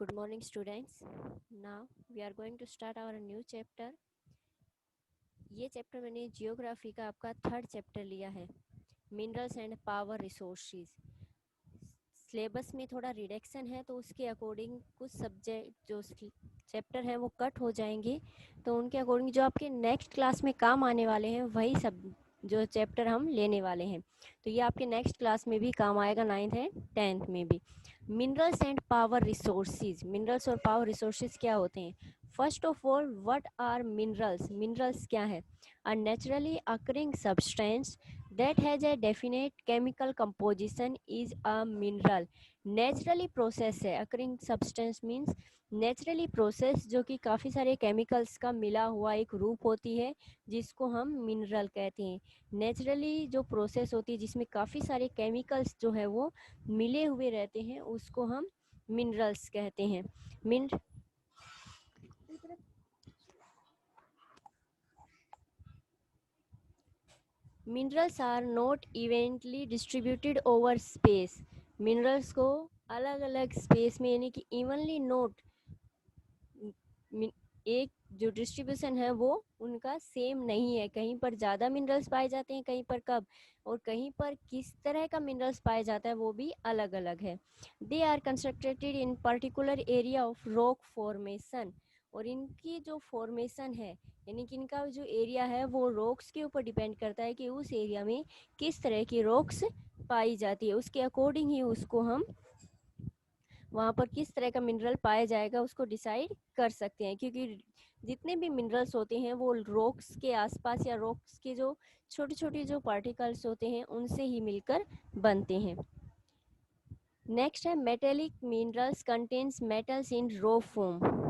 Good morning, students. Now we are going to start our new chapter. ये chapter मैंने geography का आपका third chapter लिया है, minerals and power resources. Syllabus में थोड़ा रिडक्शन है तो उसके अकॉर्डिंग कुछ सब्जेक्ट जो चैप्टर हैं वो कट हो जाएंगे, तो उनके अकॉर्डिंग जो आपके नेक्स्ट क्लास में काम आने वाले हैं वही सब जो चैप्टर हम लेने वाले हैं। तो ये आपके नेक्स्ट क्लास में भी काम आएगा, 9th एंड 10th में भी। Minerals and power resources, minerals और पावर रिसोर्सेज क्या होते हैं? First of all, what are minerals? Minerals क्या है? A naturally occurring substance that has a definite chemical composition is a mineral. Naturally process है, occurring substance means naturally process जो कि काफ़ी सारे केमिकल्स का मिला हुआ एक रूप होती है जिसको हम मिनरल कहते हैं। नेचुरली जो प्रोसेस होती है जिसमें काफ़ी सारे केमिकल्स जो है वो मिले हुए रहते हैं उसको हम मिनरल्स कहते हैं। Minerals are not evenly distributed over space. Minerals को अलग अलग स्पेस में यानी कि इवनली नोट, एक जो डिस्ट्रीब्यूशन है वो उनका सेम नहीं है। कहीं पर ज़्यादा मिनरल्स पाए जाते हैं, कहीं पर कब, और कहीं पर किस तरह का मिनरल्स पाया जाता है वो भी अलग अलग है। They are constructed in particular area of rock formation, और इनकी जो फॉर्मेशन है यानी कि इनका जो एरिया है वो रॉक्स के ऊपर डिपेंड करता है कि उस एरिया में किस तरह की रॉक्स पाई जाती है, उसके अकॉर्डिंग ही उसको हम वहाँ पर किस तरह का मिनरल पाया जाएगा उसको डिसाइड कर सकते हैं। क्योंकि जितने भी मिनरल्स होते हैं वो रॉक्स के आसपास या रॉक्स के जो छोटे छोटे जो पार्टिकल्स होते हैं उनसे ही मिलकर बनते हैं। नेक्स्ट है metallic minerals contains metals in raw form.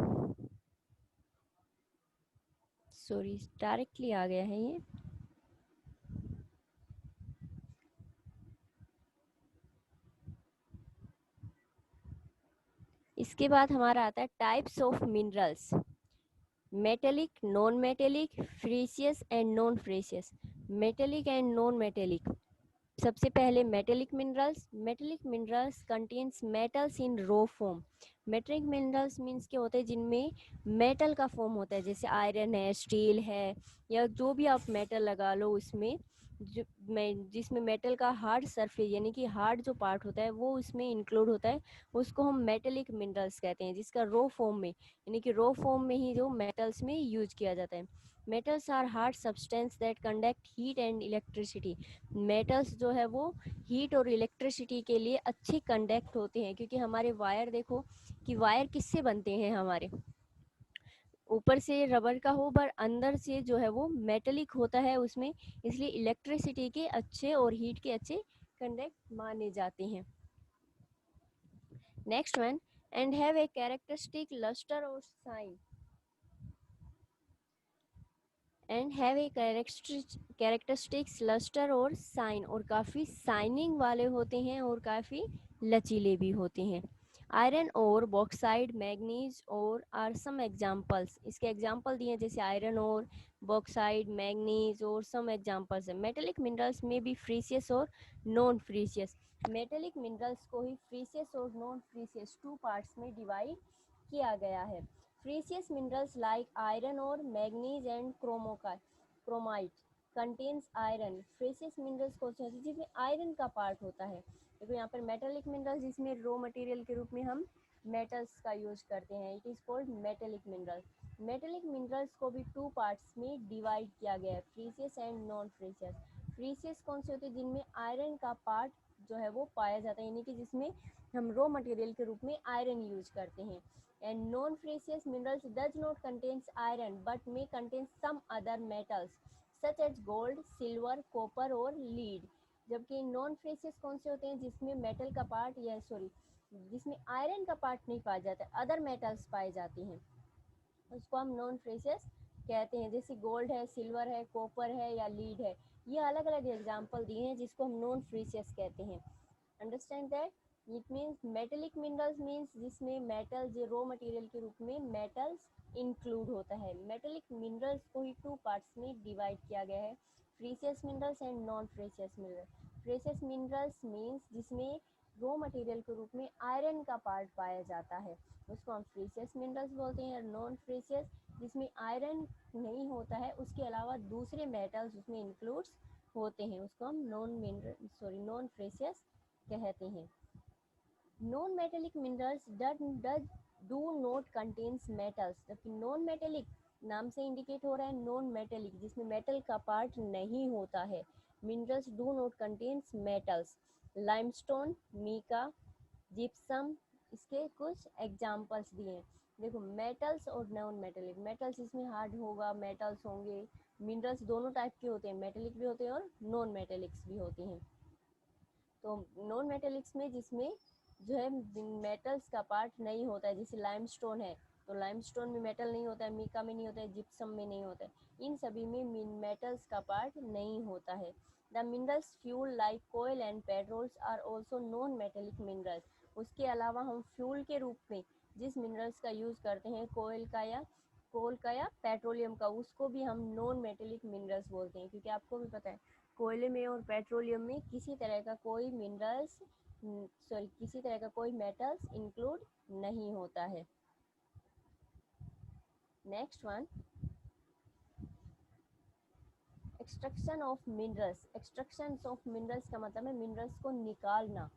Sorry, directly आ गया है ये। इसके बाद हमारा आता है types of minerals. Metallic, non metallic, ferrous and non ferrous. Metallic and non metallic. सबसे पहले metallic minerals. Metallic minerals contains metals in raw form. Metallic minerals means के होते हैं जिनमें मेटल का फॉर्म होता है, जैसे आयरन है, स्टील है, या जो भी आप मेटल लगा लो उसमें जिसमें मेटल का हार्ड सरफेस यानी कि हार्ड जो पार्ट होता है वो उसमें इंक्लूड होता है, उसको हम मेटेलिक मिनरल्स कहते हैं, जिसका रो फॉर्म में यानी कि रो फॉर्म में ही जो मेटल्स में यूज किया जाता है। Metals are hard substance that conduct heat and electricity. Metals जो है वो हीट और इलेक्ट्रिसिटी के लिए अच्छे कंडक्ट होते हैं, क्योंकि हमारे वायर देखो कि वायर किससे बनते हैं, हमारे ऊपर से रबर का हो पर अंदर से जो है वो मेटेलिक होता है उसमें, इसलिए इलेक्ट्रिसिटी के अच्छे और हीट के अच्छे कंडक्ट माने जाते हैं। Next one, and have a characteristic lustre और shine. And have a characteristics lustre और साइन, और काफ़ी साइनिंग वाले होते हैं और काफ़ी लचीले भी होते हैं। आयरन और बॉक्साइड, मैग्नीज और आर सम एग्जाम्पल्स। इसके एग्जाम्पल दिए हैं जैसे आयरन और बॉक्साइड, मैग्नीज और सम एग्जाम्पल्स है। मेटेलिक मिनरल्स में भी फ्रीसियस और नॉन फ्रीसियस। मेटेलिक मिनरल्स को ही फ्रीसियस और नॉन फ्रीसियस टू पार्ट्स में डिवाइड किया गया है। Precious minerals like iron ore, manganese and chromite contains iron. Precious minerals कौन से होते हैं जिसमें आयरन का पार्ट होता है। देखो यहाँ पर मेटेलिक मिनरल्स जिसमें रॉ मटेरियल के रूप में हम मेटल्स का यूज करते हैं, it is called metallic minerals. Metallic minerals को भी टू पार्ट्स में डिवाइड किया गया है, precious and non precious. Precious कौन से होते हैं जिनमें आयरन का पार्ट जो है वो पाया जाता है, यानी कि जिसमें हम रॉ मटेरियल के रूप में आयरन यूज करते हैं। And non-ferrous minerals does not contains iron but may contain some other metals such as gold, silver, copper और lead। जबकि नॉन फेसियस कौन से होते हैं जिसमें मेटल का पार्ट या सॉरी जिसमें आयरन का पार्ट नहीं पाया जाता, अदर मेटल्स पाए जाते हैं, उसको हम नॉन फेसियस कहते हैं। जैसे गोल्ड है, सिल्वर है, कॉपर है या लीड है, ये अलग अलग एग्जाम्पल दिए हैं जिसको हम नॉन फेसियस कहते हैं। Understand that? It means metallic minerals means जिसमें मेटल जो रॉ मटेरियल के रूप में मेटल्स इंक्लूड होता है। मेटेलिक मिनरल्स को ही टू पार्ट्स में डिवाइड किया गया है, precious minerals and non precious minerals. Precious minerals means जिसमें रॉ मटेरियल के रूप में आयरन का पार्ट पाया जाता है, उसको हम प्रीशियस मिनरल्स बोलते हैं। नॉन प्रीशियस जिसमें आयरन नहीं होता है, उसके अलावा दूसरे मेटल्स उसमें इंक्लूड्स होते हैं, उसको हम नॉन प्रीशियस कहते हैं। Non metallic minerals does do not contains metals, जबकि नॉन मेटेलिक नाम से इंडिकेट हो रहा है नॉन मेटेलिक, जिसमें मेटल का पार्ट नहीं होता है। Minerals do not contains metals. Limestone, mica, gypsum, इसके कुछ एग्जाम्पल्स दिए हैं। देखो मेटल्स और नॉन मेटेलिक, मेटल्स इसमें हार्ड होगा, मेटल्स होंगे। मिनरल्स दोनों टाइप के होते हैं, मेटेलिक भी होते हैं और नॉन मेटेलिक्स भी होते हैं। तो नॉन मेटेलिक्स में जिसमें जो है मेटल्स का पार्ट नहीं होता है, जैसे लाइमस्टोन है तो लाइमस्टोन में मेटल नहीं होता है, मीका में नहीं होता है, जिप्सम में नहीं होता है, इन सभी में मेटल्स का पार्ट नहीं होता है। द मिनरल्स फ्यूल लाइक कोयल and petrols are also non metallic minerals. उसके अलावा हम फ्यूल के रूप में जिस मिनरल्स का यूज़ करते हैं, कोल का या पेट्रोलियम का, उसको भी हम नॉन मेटेलिक मिनरल्स बोलते हैं, क्योंकि आपको भी पता है कोयले में और पेट्रोलियम में किसी तरह का कोई किसी तरह का कोई मेटल्स इंक्लूड नहीं होता है। Next one, extraction of minerals. Extraction of minerals का मतलब है मिनरल्स को निकालना।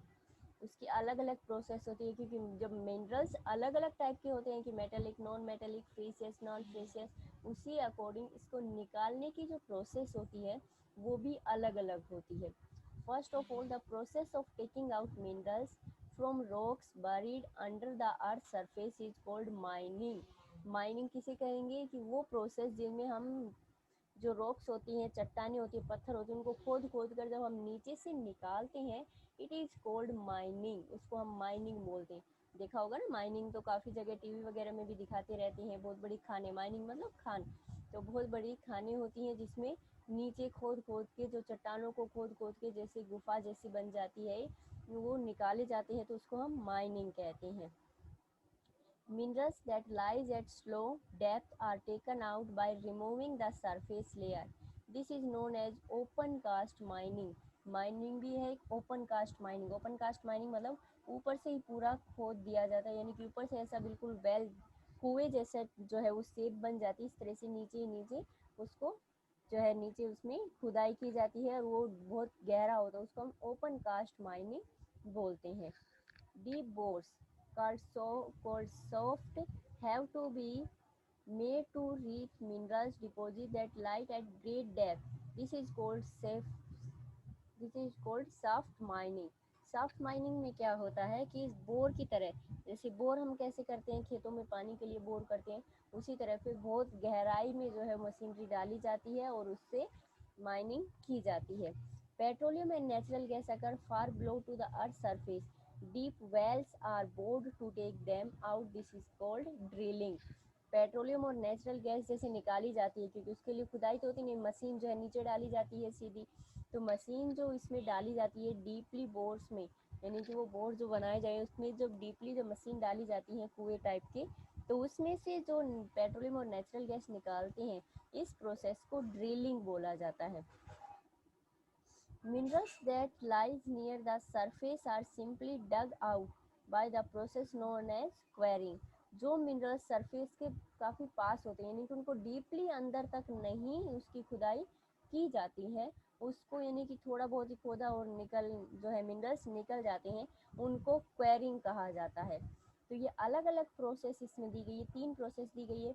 उसकी अलग अलग प्रोसेस होती है, क्योंकि जब मिनरल्स अलग अलग टाइप के होते हैं कि metallic, non metallic, precious, non precious, उसी अकॉर्डिंग इसको निकालने की जो प्रोसेस होती है वो भी अलग अलग होती है। First of all, the process of taking out minerals from rocks buried under the earth surface is called mining. Mining किसे कहेंगे कि वो प्रोसेस जिनमें हम जो रॉक्स होती हैं, चट्टानें होती हैं, पत्थर होते हैं, उनको खोद खोद कर जब हम नीचे से निकालते हैं, इट इज़ कोल्ड माइनिंग, उसको हम माइनिंग बोलते हैं। देखा होगा ना, माइनिंग तो काफ़ी जगह टीवी वगैरह में भी दिखाते रहते हैं, बहुत बड़ी खाने, माइनिंग मतलब खान। तो बहुत बड़ी खाने होती हैं जिसमें नीचे खोद खोद के, जो चट्टानों को खोद खोद के जैसे गुफा जैसी बन जाती है, वो निकाले जाते हैं, तो उसको हम माइनिंग कहते हैं। Minerals that lies at slow depth are taken out by removing the surface layer. This is known as open cast mining. Mining भी है एक open cast mining. Open cast mining मतलब ऊपर से ही पूरा खोद दिया जाता है, यानी कि ऊपर से ऐसा बिल्कुल वेल कुएं जैसा जो है वो शेप बन जाती है, इस तरह से नीचे ही नीचे उसको जो है नीचे उसमें खुदाई की जाती है और वो बहुत गहरा होता है, उसको हम ओपन कास्ट माइनिंग बोलते हैं। Deep bores called soft have to be made to reach minerals deposits that lie at great depth. This is called safe this is cold soft mining. Soft mining में क्या होता है कि इस bore की तरह, जैसे बोर हम कैसे करते हैं, खेतों में पानी के लिए बोर करते हैं, उसी तरह पे बहुत गहराई में जो है मशीनरी डाली जाती है और उससे माइनिंग की जाती है। पेट्रोलियम एंड नेचुरल गैस अगर far below to the earth surface, deep wells are bored to take them out, this is called drilling. Petroleum और नेचुरल गैस जैसे निकाली जाती है, क्योंकि उसके लिए खुदाई तो होती नहीं, मशीन जो है नीचे डाली जाती है सीधी, तो मशीन जो इसमें डाली जाती है डीपली बोर्स में, यानी कि वो बोर जो बनाए जाए उसमें जब डीपली जो मशीन डाली जाती है कुएं टाइप के, तो उसमें से जो पेट्रोलियम और नेचुरल गैस निकालते हैं, इस प्रोसेस को ड्रिलिंग बोला जाता है। Minerals that lies near the surface are simply dug out by the process known as quarrying. जो मिनरल्स सरफेस के काफ़ी पास होते हैं, यानी कि उनको डीपली अंदर तक नहीं उसकी खुदाई की जाती है, उसको यानी कि थोड़ा बहुत ही खोदा और निकल जो है मिनरल्स निकल जाते हैं, उनको क्वेरिंग कहा जाता है। तो ये अलग अलग प्रोसेस इसमें दी गई है, 3 प्रोसेस दी गई है।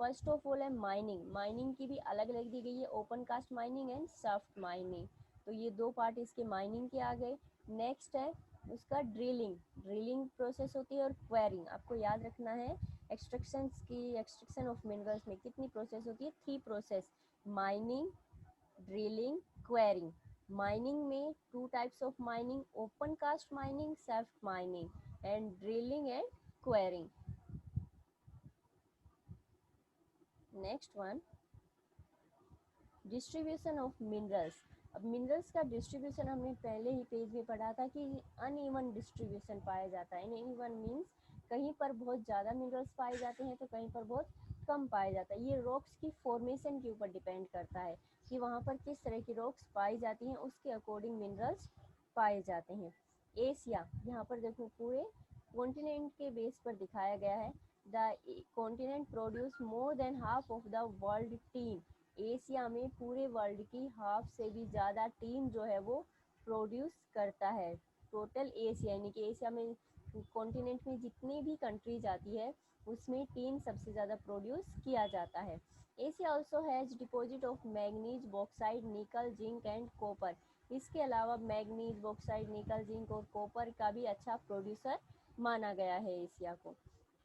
फर्स्ट ऑफ ऑल है माइनिंग। माइनिंग की भी अलग अलग दी गई है, open cast mining and soft mining. तो ये 2 पार्ट इसके माइनिंग के आ गए। नेक्स्ट है उसका ड्रिलिंग। ड्रिलिंग प्रोसेस होती है और क्वेरिंग, आपको याद रखना है। एक्सट्रैक्शन ऑफ मिनरल्स में कितनी प्रोसेस होती है? 3 process, mining, drilling, quarrying. Mining में 2 types of mining, open cast mining, soft mining, and drilling and quarrying. Next one, distribution of minerals. अब मिनरल्स का डिस्ट्रीब्यूशन हमने पहले ही पेज में पढ़ा था कि अनइवन डिस्ट्रीब्यूशन पाया जाता है। अनइवन मीन्स कहीं पर बहुत ज़्यादा मिनरल्स पाए जाते हैं तो कहीं पर बहुत कम पाया जाता है। ये रॉक्स की फॉर्मेशन के ऊपर डिपेंड करता है कि वहाँ पर किस तरह की रॉक्स पाई जाती हैं, उसके अकॉर्डिंग मिनरल्स पाए जाते हैं। एशिया, यहाँ पर देखो पूरे कॉन्टिनेंट के बेस पर दिखाया गया है। The continent produce more than half of the world team. Asia में पूरे वर्ल्ड की हाफ से भी ज़्यादा टीम जो है वो प्रोड्यूस करता है। टोटल एशिया यानी कि एशिया में कॉन्टिनेंट में जितनी भी कंट्रीज आती है उसमें टीम सबसे ज़्यादा प्रोड्यूस किया जाता है। Asia also has deposit of manganese, bauxite, nickel, zinc and copper. इसके अलावा मैग्नीज, बॉक्साइट, निकल, जिंक और कॉपर का भी अच्छा प्रोड्यूसर माना गया है एशिया को।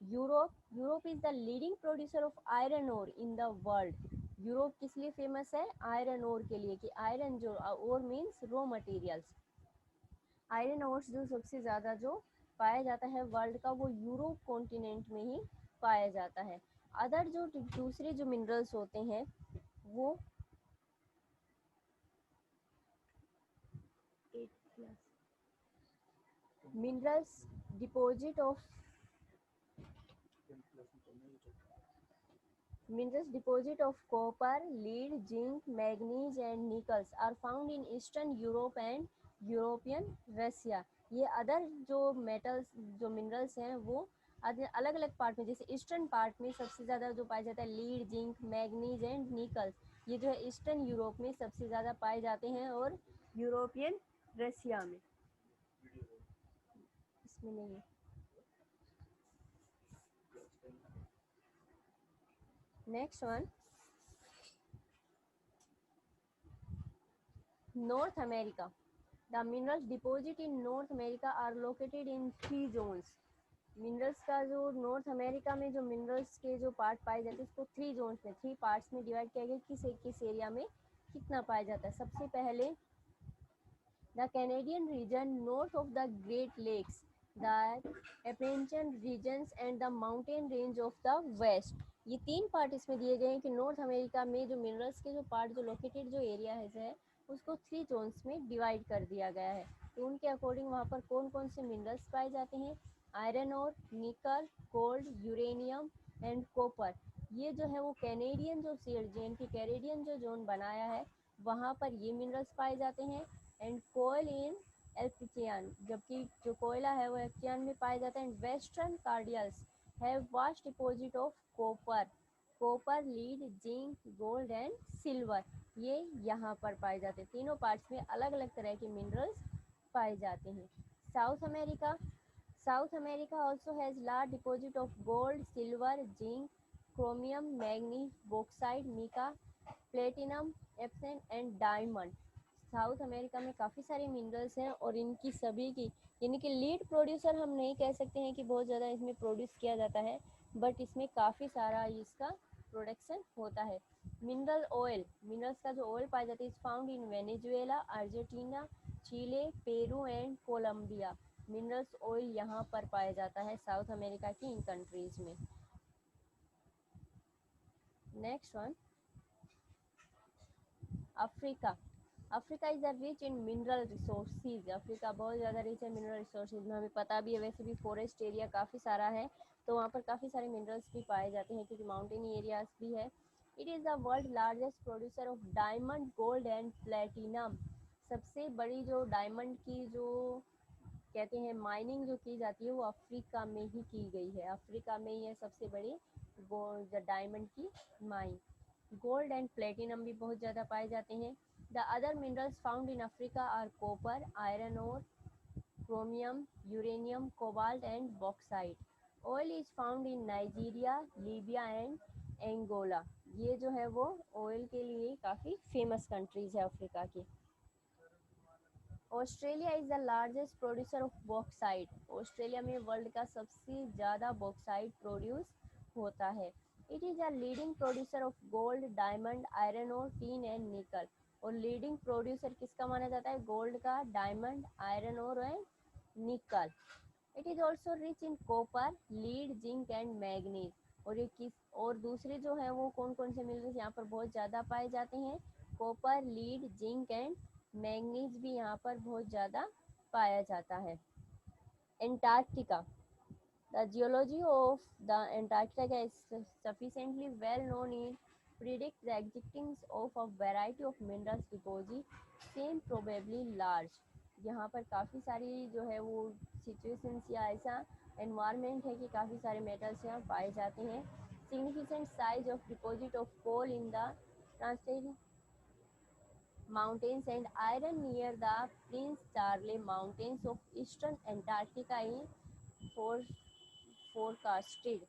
Europe, Europe is the leading producer of iron ore in the world. Europe किस लिए फेमस है? आयरन ओर के लिए, कि आयरन जो ore means raw materials, iron ores जो सबसे ज़्यादा जो पाया जाता है वर्ल्ड का वो यूरोप कॉन्टिनेंट में ही पाया जाता है। अदर जो दूसरे जो मिनरल्स होते हैं वो minerals deposit of minerals deposit of copper, lead, zinc, manganese and nickels are found in eastern Europe and European Russia। ये अदर जो मेटल्स जो मिनरल्स हैं वो अलग अलग पार्ट में, जैसे ईस्टर्न पार्ट में सबसे ज़्यादा जो पाया जाता है lead, zinc, manganese and Nicholls, ये जो है ईस्टर्न यूरोप में सबसे ज़्यादा पाए जाते हैं और यूरोपियन रशिया में, इसमें नहीं है। Next one, North America. The minerals deposit in North America are located in 3 zones. Minerals का जो नॉर्थ अमेरिका में जो मिनरल्स के जो पार्ट पाए जाते हैं उसको 3 जोन्स में, 3 पार्ट्स में डिवाइड किया गया, किस एरिया में कितना पाया जाता है। सबसे पहले the Canadian region north of the Great Lakes, the Appalachian regions and the mountain range of the west. ये 3 पार्ट इसमें दिए गए हैं कि नॉर्थ अमेरिका में जो मिनरल्स के जो पार्ट जो लोकेटेड जो एरिया है उसको 3 जोन्स में डिवाइड कर दिया गया है। तो उनके अकॉर्डिंग वहाँ पर कौन कौन से मिनरल्स पाए जाते हैं? आयरन और निकल, गोल्ड, यूरेनियम एंड कॉपर। ये जो है वो कैनेडियन जो की कैनेडियन जो जोन बनाया है वहाँ पर ये मिनरल्स पाए जाते हैं। एंड कोयल इन एल्पिचियन, जबकि जो कोयला है वो एल्पिचियन में पाया जाता है। And western cordilleras have vast deposit of copper, copper, lead, zinc, gold and silver, ये यहाँ पर पाए जाते हैं। तीनों पार्ट्स में अलग अलग तरह के मिनरल्स पाए जाते हैं। South America, south America also has large deposit of gold, silver, zinc, chromium, manganese, bauxite, mica, platinum, epson and diamond. South America में काफ़ी सारे मिनरल्स हैं और इनकी सभी की यानी कि लीड प्रोड्यूसर हम नहीं कह सकते हैं कि बहुत ज़्यादा इसमें प्रोड्यूस किया जाता है, बट इसमें काफ़ी सारा इसका प्रोडक्शन होता है। मिनरल ऑयल, मिनरल्स का जो ऑयल पाया जाता है is found in Venezuela, Argentina, Chile, Peru and Colombia. Minerals oil यहाँ पर पाया जाता है साउथ अमेरिका की इन कंट्रीज में। Next one, Africa. Africa is rich in mineral resources. Africa बहुत ज़्यादा रिच है मिनरल रिसोर्सेज में, हमें पता भी है, वैसे भी फॉरेस्ट एरिया काफ़ी सारा है तो वहाँ पर काफ़ी सारे मिनरल्स भी पाए जाते हैं क्योंकि माउंटेनी एरियाज भी है। It is the world largest producer of diamond, gold and platinum. सबसे बड़ी जो डायमंड की जो कहते हैं माइनिंग जो की जाती है वो अफ्रीका में ही की गई है। अफ्रीका में ही है सबसे बड़ी डायमंड की माइन। गोल्ड एंड प्लेटिनम भी बहुत ज़्यादा पाए जाते हैं। The other minerals found in Africa are copper, iron ore, chromium, uranium, cobalt and bauxite. Oil is found in Nigeria, Libya and Angola. ये जो है वो ऑयल के लिए काफ़ी फेमस कंट्रीज है अफ्रीका की। Australia is the largest producer of bauxite. Australia में वर्ल्ड का सबसे ज़्यादा बॉक्साइट प्रोड्यूस होता है। It is a leading producer of gold, diamond, iron और टीन एंड निकल। और लीडिंग प्रोड्यूसर किसका माना जाता है? गोल्ड का, डायमंड, आयरन और एंड निकल। It is also rich in copper, lead, zinc and manganese. और ये किस और दूसरे जो है वो कौन कौन से मिनरल्स यहाँ पर बहुत ज़्यादा पाए जाते हैं? Copper, lead, zinc and manganese भी यहाँ पर बहुत ज़्यादा पाया जाता है। Antarctica, the geology of the Antarctica is sufficiently well known in predict the existence of a variety of minerals deposits seem probably large. यहाँ पर काफ़ी सारी जो है वो सिचुएशंस या ऐसा एनवायरनमेंट है कि काफ़ी सारे मेटल्स यहाँ पाए जाते हैं। Significant size of deposit of coal in the Transantarctic mountains and iron near the Prince Charles Mountains of eastern Antarctica in for forecasted।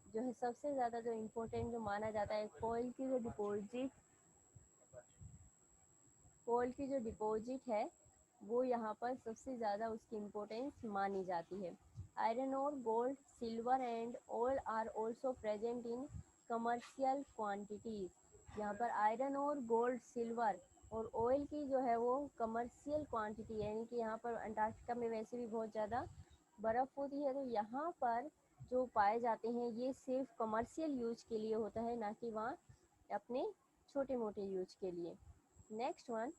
जो है सबसे ज़्यादा जो इम्पोर्टेंट जो माना जाता है कोल की जो डिपॉजिट है वो यहाँ पर सबसे ज़्यादा उसकी इम्पोर्टेंस मानी जाती है। आयरन और gold silver and oil are also present in commercial quantities. यहाँ पर आयरन और गोल्ड सिल्वर और ऑयल की जो है वो कमर्शियल क्वांटिटी यानी कि यहाँ पर अंटार्कटिका में वैसे भी बहुत ज़्यादा बर्फ़ होती है, तो यहाँ पर जो पाए जाते हैं ये सिर्फ कमर्शियल यूज के लिए होता है, ना कि वहाँ अपने छोटे मोटे यूज के लिए। नेक्स्ट वन,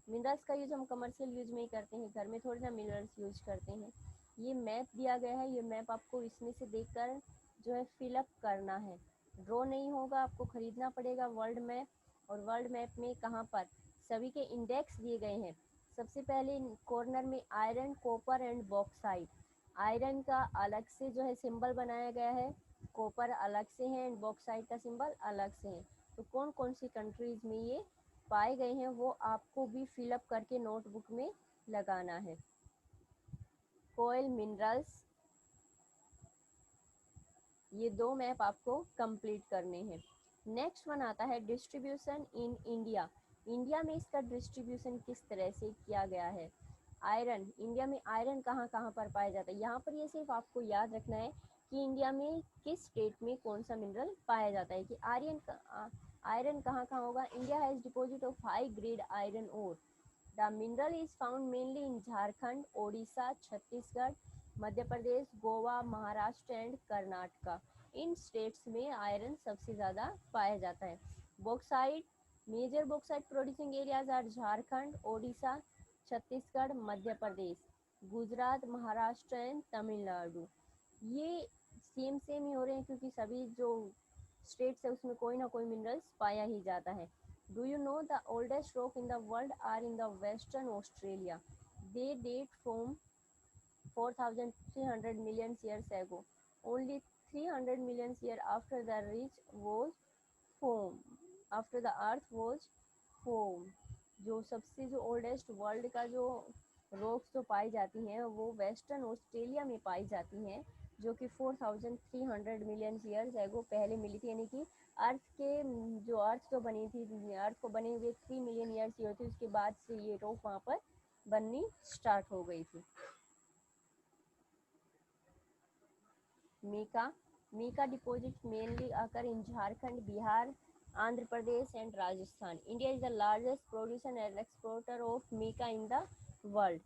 मिनरल्स का यूज हम कमर्शियल यूज में ही करते हैं, घर में थोड़ी ना मिनरल्स यूज करते हैं। ये मैप दिया गया है, ये मैप आपको इसमें से देखकर जो है फिलअप करना है, ड्रॉ नहीं होगा, आपको खरीदना पड़ेगा वर्ल्ड मैप। और वर्ल्ड मैप में कहाँ पर सभी के इंडेक्स दिए गए हैं। सबसे पहले कॉर्नर में iron, copper and bauxite. Iron का अलग से जो है सिंबल बनाया गया है, कॉपर अलग से है एंड बॉक्साइट का सिंबल अलग से है। तो कौन कौन सी कंट्रीज में ये पाए गए हैं वो आपको भी फिलअप करके नोटबुक में लगाना है। कोयल मिनरल्स, ये दो मैप आपको कंप्लीट करने हैं। नेक्स्ट वन आता है डिस्ट्रीब्यूशन इन इंडिया। इंडिया में इसका डिस्ट्रीब्यूशन किस तरह से किया गया है। आयरन, इंडिया में आयरन कहाँ कहाँ पर पाया जाता है। यहाँ पर ये सिर्फ आपको याद रखना है कि इंडिया में किस स्टेट में कौन सा मिनरल पाया जाता है, कि आयरन कहाँ कहाँ होगा। India has deposit of high grade iron ore. The mineral is found mainly in Jharkhand, Odisha, Chhattisgarh, Madhya Pradesh, Goa, Maharashtra and Karnataka. इन स्टेट्स में आयरन सबसे ज़्यादा पाया जाता है। Bauxite, major bauxite producing areas are Jharkhand, Odisha, Chhattisgarh, Madhya Pradesh, Gujarat, Maharashtra and Tamil Nadu. ये सेम सेम ही हो रहे हैं क्योंकि सभी जो स्टेट्स है उसमें कोई ना कोई मिनरल्स पाया ही जाता है। Do you know the oldest rock in the world are in the Western Australia? They date from 4,300 million years ago. Only 300 million years after the ridge was formed, after the earth was formed। जो सबसे जो oldest world का जो rocks जो पाई जाती हैं वो western Australia में पाई जाती हैं, जो कि 4,300 मिलियन ईयर्स एगो पहले मिली थी। यानी कि अर्थ के जो अर्थ जो बनी थी, अर्थ को बने हुए 3 मिलियन ईयर्स ही होती, उसके बाद से ये रॉक वहाँ पर बननी स्टार्ट हो गई थी। Mika, Mika deposit mainly occur in Jharkhand, Bihar, Andhra Pradesh and Rajasthan. India is the largest producer and exporter of mica in the world.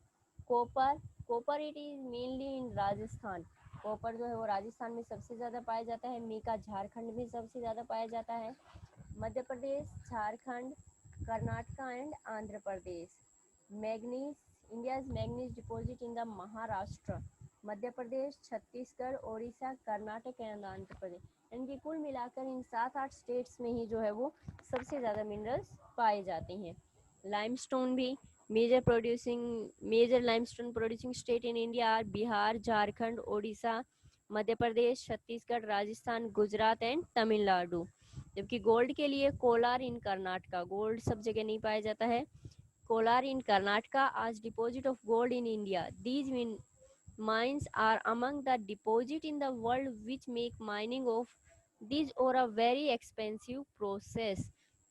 Copper, copper it is mainly in Rajasthan. Copper जो है वो राजस्थान में सबसे ज़्यादा पाया जाता है। मीका झारखंड में सबसे ज़्यादा पाया जाता है। Madhya Pradesh, Jharkhand, Karnataka and Andhra Pradesh. Manganese, India's manganese deposit in the Maharashtra, Madhya Pradesh, Chhattisgarh, Odisha, Karnataka and Andhra Pradesh. इनकी कुल मिलाकर इन 7-8 स्टेट्स में ही जो है वो सबसे ज़्यादा मिनरल्स पाए जाते हैं। लाइमस्टोन भी, major limestone producing state in India are Bihar, Jharkhand, Odisha, Madhya Pradesh, Chhattisgarh, Rajasthan, Gujarat and Tamil Nadu. जबकि गोल्ड के लिए कोलार इन कर्नाटका, गोल्ड सब जगह नहीं पाया जाता है। कोलार इन कर्नाटका आज deposit of gold in India. These mines are among the deposit in the world which make mining of these or a very expensive process।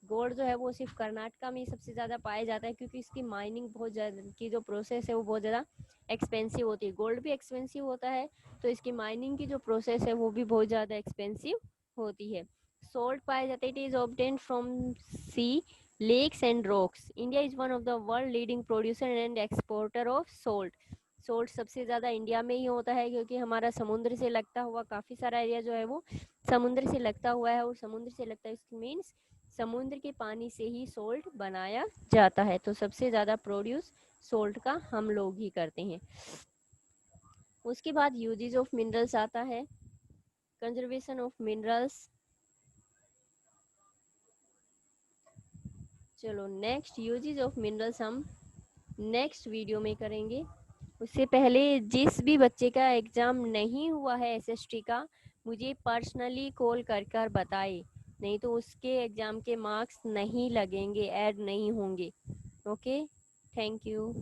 Gold जो है वो सिर्फ कर्नाटका में ही सबसे ज़्यादा पाया जाता है क्योंकि इसकी माइनिंग बहुत ज़्यादा की जो प्रोसेस है वो बहुत ज़्यादा एक्सपेंसिव होती है। गोल्ड भी एक्सपेंसिव होता है तो इसकी माइनिंग की जो प्रोसेस है वो भी बहुत ज़्यादा एक्सपेंसिव होती है। सोल्ट पाया जाता है, it is obtained from sea, lakes and rocks. India is one of the world leading producer and exporter of salt. Salt सबसे ज़्यादा इंडिया में ही होता है क्योंकि हमारा समुद्र से लगता हुआ काफ़ी सारा एरिया जो है वो समुद्र से लगता हुआ है, और समुद्र से लगता है इसकी मीन्स समुद्र के पानी से ही सोल्ट बनाया जाता है। तो सबसे ज़्यादा प्रोड्यूस सोल्ट का हम लोग ही करते हैं। उसके बाद यूजेज ऑफ मिनरल्स आता है, कंजर्वेशन ऑफ मिनरल्स। चलो नेक्स्ट यूजेज ऑफ मिनरल्स हम नेक्स्ट वीडियो में करेंगे। उससे पहले जिस भी बच्चे का एग्ज़ाम नहीं हुआ है एसएसटी का, मुझे पर्सनली कॉल कर कर बताए, नहीं तो उसके एग्ज़ाम के मार्क्स नहीं लगेंगे, ऐड नहीं होंगे। Okay, thank you.